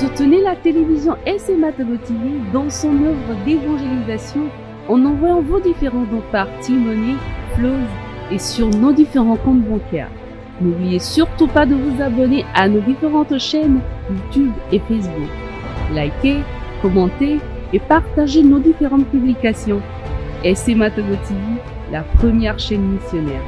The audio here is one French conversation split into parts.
Soutenez la télévision SMA Togo TV dans son œuvre d'évangélisation en envoyant vos différents dons par T-Money, Flows et sur nos différents comptes bancaires. N'oubliez surtout pas de vous abonner à nos différentes chaînes YouTube et Facebook. Likez, commentez et partagez nos différentes publications. SMA Togo TV, la première chaîne missionnaire.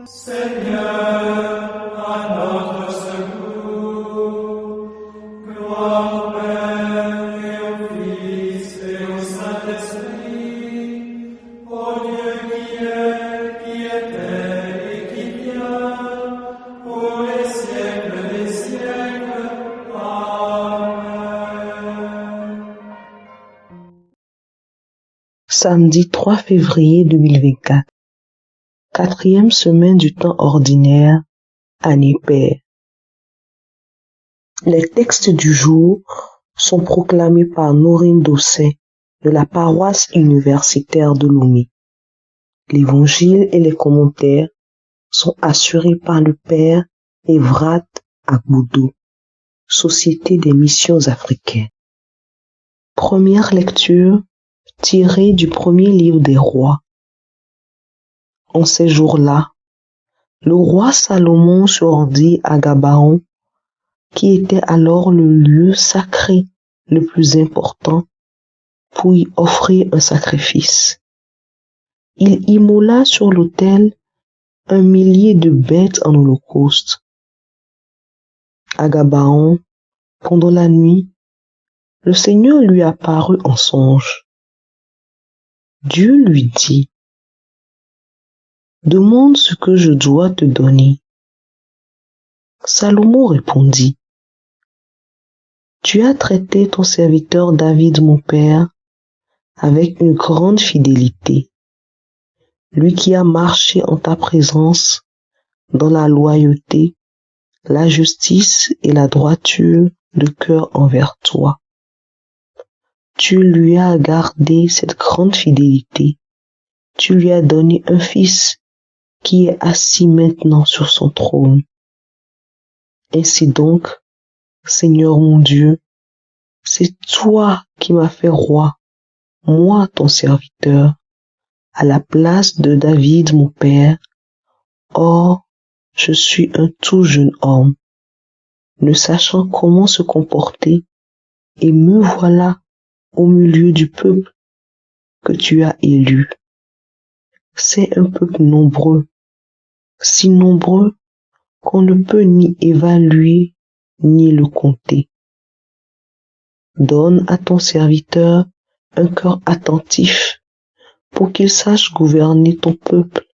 Seigneur, à notre secours, gloire au Père et au Fils et au Saint-Esprit, au Dieu qui est, qui était et qui vient, pour les siècles des siècles. Amen. Samedi 3 février 2024. 4e semaine du temps ordinaire, année paire. Les textes du jour sont proclamés par Norine Dosset de la paroisse universitaire de Lomé. L'évangile et les commentaires sont assurés par le père Evrat Agboudou, Société des missions africaines. Première lecture tirée du premier livre des rois. En ces jours-là, le roi Salomon se rendit à Gabaon, qui était alors le lieu sacré le plus important, pour y offrir un sacrifice. Il immola sur l'autel 1 millier de bêtes en holocauste. À Gabaon, pendant la nuit, le Seigneur lui apparut en songe. Dieu lui dit: demande ce que je dois te donner. Salomon répondit: tu as traité ton serviteur David mon père avec une grande fidélité, lui qui a marché en ta présence dans la loyauté, la justice et la droiture de cœur envers toi. Tu lui as gardé cette grande fidélité, tu lui as donné un fils qui est assis maintenant sur son trône. Ainsi donc, Seigneur mon Dieu, c'est toi qui m'as fait roi, moi ton serviteur, à la place de David mon père. Or, je suis un tout jeune homme, ne sachant comment se comporter, et me voilà au milieu du peuple que tu as élu. C'est un peuple nombreux, si nombreux qu'on ne peut ni évaluer ni le compter. Donne à ton serviteur un cœur attentif pour qu'il sache gouverner ton peuple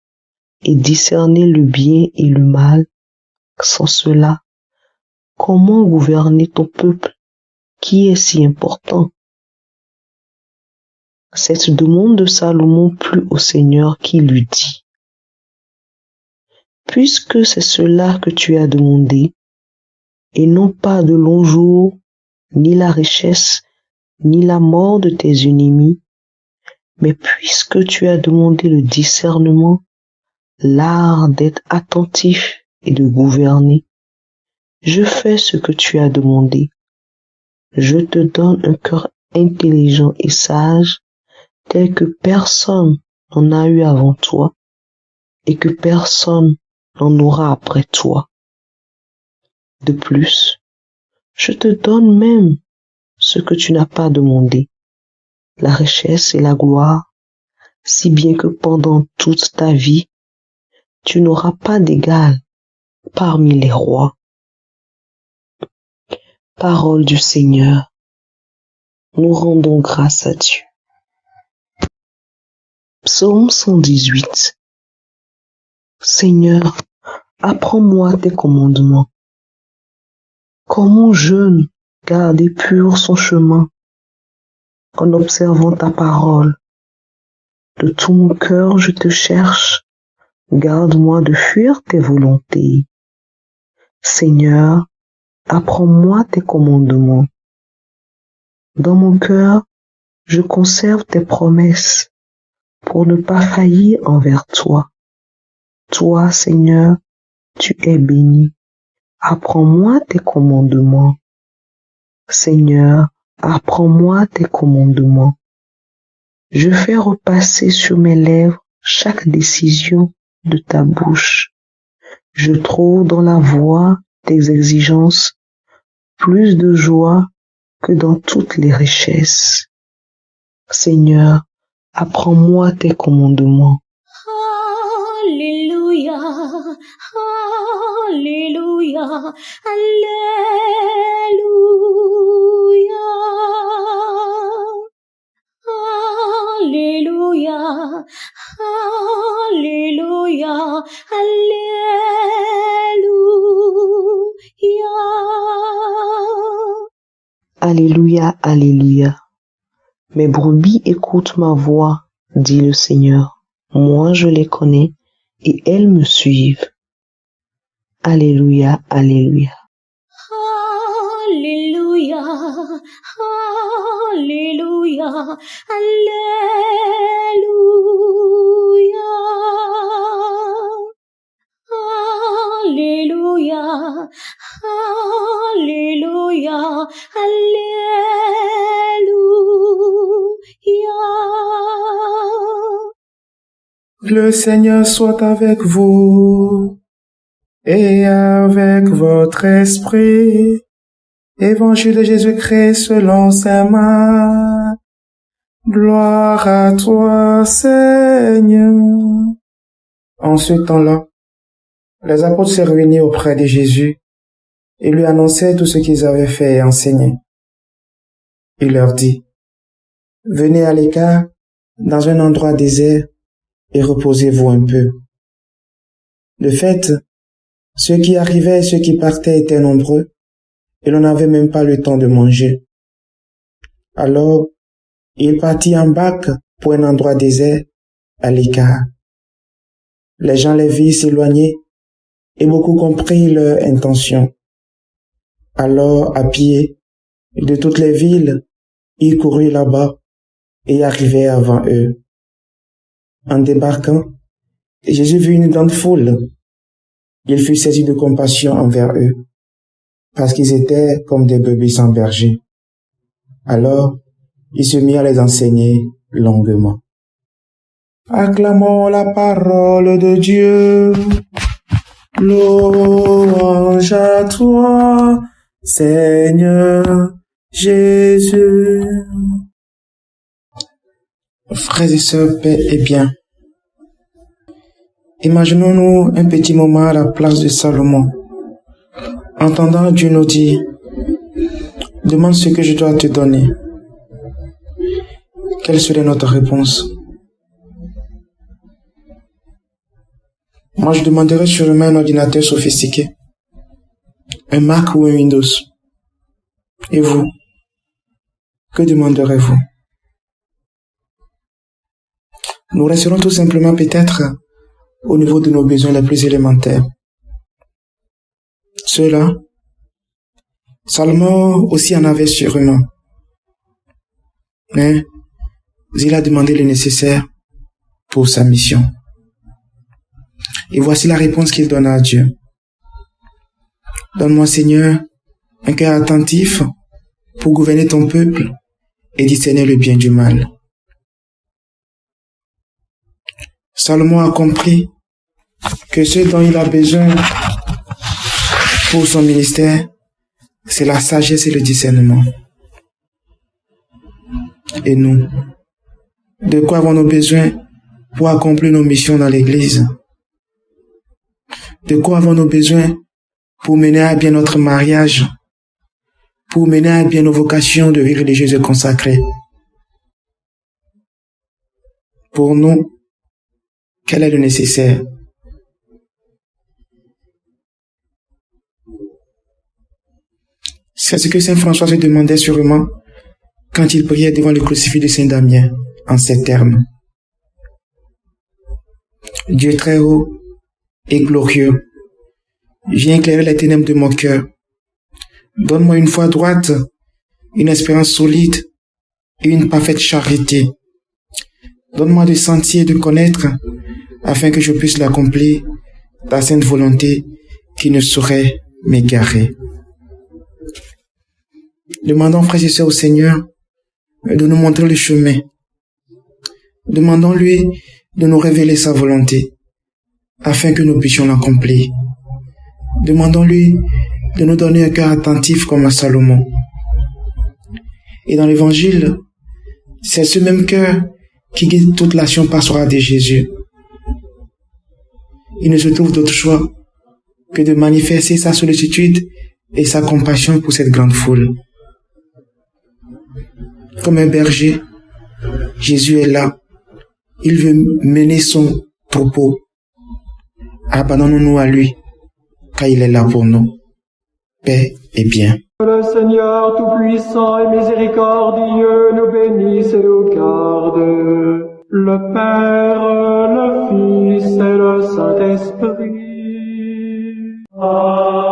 et discerner le bien et le mal. Sans cela, comment gouverner ton peuple qui est si important? Cette demande de Salomon plut au Seigneur qui lui dit: puisque c'est cela que tu as demandé, et non pas de longs jours, ni la richesse, ni la mort de tes ennemis, mais puisque tu as demandé le discernement, l'art d'être attentif et de gouverner, je fais ce que tu as demandé. Je te donne un cœur intelligent et sage, tel que personne n'en a eu avant toi, et que personne n'en aura après toi. De plus, je te donne même ce que tu n'as pas demandé, la richesse et la gloire, si bien que pendant toute ta vie, tu n'auras pas d'égal parmi les rois. Parole du Seigneur. Nous rendons grâce à Dieu. Psaume 118. Seigneur, apprends-moi tes commandements. Comme mon jeûne garder pur son chemin en observant ta parole. De tout mon cœur, je te cherche. Garde-moi de fuir tes volontés. Seigneur, apprends-moi tes commandements. Dans mon cœur, je conserve tes promesses pour ne pas faillir envers toi. Toi, Seigneur, tu es béni. Apprends-moi tes commandements. Seigneur, apprends-moi tes commandements. Je fais repasser sur mes lèvres chaque décision de ta bouche. Je trouve dans la voie tes exigences plus de joie que dans toutes les richesses. Seigneur, apprends-moi tes commandements. Alléluia, Alléluia, Alléluia, Alléluia, Alléluia, Alléluia. Alléluia, Alléluia. Mes brebis écoutent ma voix, dit le Seigneur. Moi, je les connais et elles me suivent. Alléluia, Alléluia. Alléluia, Alléluia, Alléluia, Alléluia, Alléluia. Le Seigneur soit avec vous et avec votre esprit. Évangile de Jésus-Christ selon saint Marc. Gloire à toi, Seigneur. En ce temps-là, les apôtres se réunirent auprès de Jésus et lui annonçaient tout ce qu'ils avaient fait et enseigné. Il leur dit, « Venez à l'écart, dans un endroit désert, et reposez-vous un peu. » De fait, ceux qui arrivaient et ceux qui partaient étaient nombreux, et l'on n'avait même pas le temps de manger. Alors, il partit en barque pour un endroit désert, à l'écart. Les gens les virent s'éloigner, et beaucoup comprirent leur intention. Alors, à pied, de toutes les villes, ils coururent là-bas, et arrivèrent avant eux. En débarquant, Jésus vit une grande foule. Il fut saisi de compassion envers eux, parce qu'ils étaient comme des brebis sans berger. Alors, il se mit à les enseigner longuement. Acclamons la parole de Dieu. Louange à toi, Seigneur Jésus. Frères et sœurs, paix et bien. Imaginons-nous un petit moment à la place de Salomon. Entendant Dieu nous dire, demande ce que je dois te donner. Quelle serait notre réponse? Moi, je demanderais sûrement un ordinateur sophistiqué, un Mac ou un Windows. Et vous, que demanderez-vous? Nous resterons tout simplement peut-être au niveau de nos besoins les plus élémentaires. Cela, Salomon aussi en avait sûrement. Mais il a demandé le nécessaire pour sa mission. Et voici la réponse qu'il donne à Dieu. Donne-moi, Seigneur, un cœur attentif pour gouverner ton peuple et discerner le bien du mal. Salomon a compris que ce dont il a besoin pour son ministère, c'est la sagesse et le discernement. Et nous, de quoi avons-nous besoin pour accomplir nos missions dans l'Église? De quoi avons-nous besoin pour mener à bien notre mariage, pour mener à bien nos vocations de vie religieuse et consacrée? Pour nous, quel est le nécessaire? C'est ce que saint François se demandait sûrement quand il priait devant le crucifix de saint Damien en ces termes. Dieu très haut et glorieux, viens éclairer les ténèbres de mon cœur. Donne-moi une foi droite, une espérance solide et une parfaite charité. Donne-moi de sentir et de connaître afin que je puisse l'accomplir, ta sainte volonté qui ne saurait m'égarer. Demandons, frères et sœurs, au Seigneur de nous montrer le chemin. Demandons-lui de nous révéler sa volonté afin que nous puissions l'accomplir. Demandons-lui de nous donner un cœur attentif comme à Salomon. Et dans l'Évangile, c'est ce même cœur qui guide toute l'action pastorale de Jésus. Il ne se trouve d'autre choix que de manifester sa sollicitude et sa compassion pour cette grande foule. Comme un berger, Jésus est là. Il veut mener son troupeau. Abandonnons-nous à lui, car il est là pour nous. Paix et bien. Le Seigneur Tout-Puissant et Miséricordieux nous bénisse et nous garde. Le Père, le Fils et le Saint-Esprit. Amen.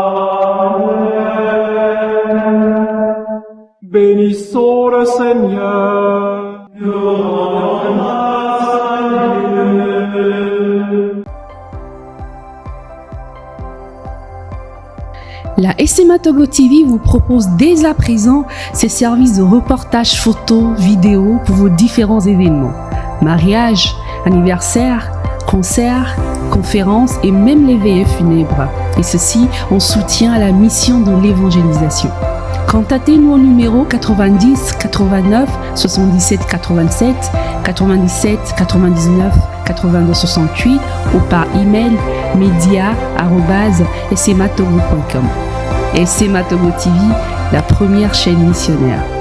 Bénissons le Seigneur. Nous rendons grâce à Dieu. La SMA Togo TV vous propose dès à présent ses services de reportage photo, vidéo pour vos différents événements. Mariage, anniversaire, concerts, conférences et même les veillées funèbres. Et ceci en soutien à la mission de l'évangélisation. Contactez-nous au numéro 90 89 77 87 97 99 82 68 ou par email media@smatogo.com. SMA Togo TV, la première chaîne missionnaire.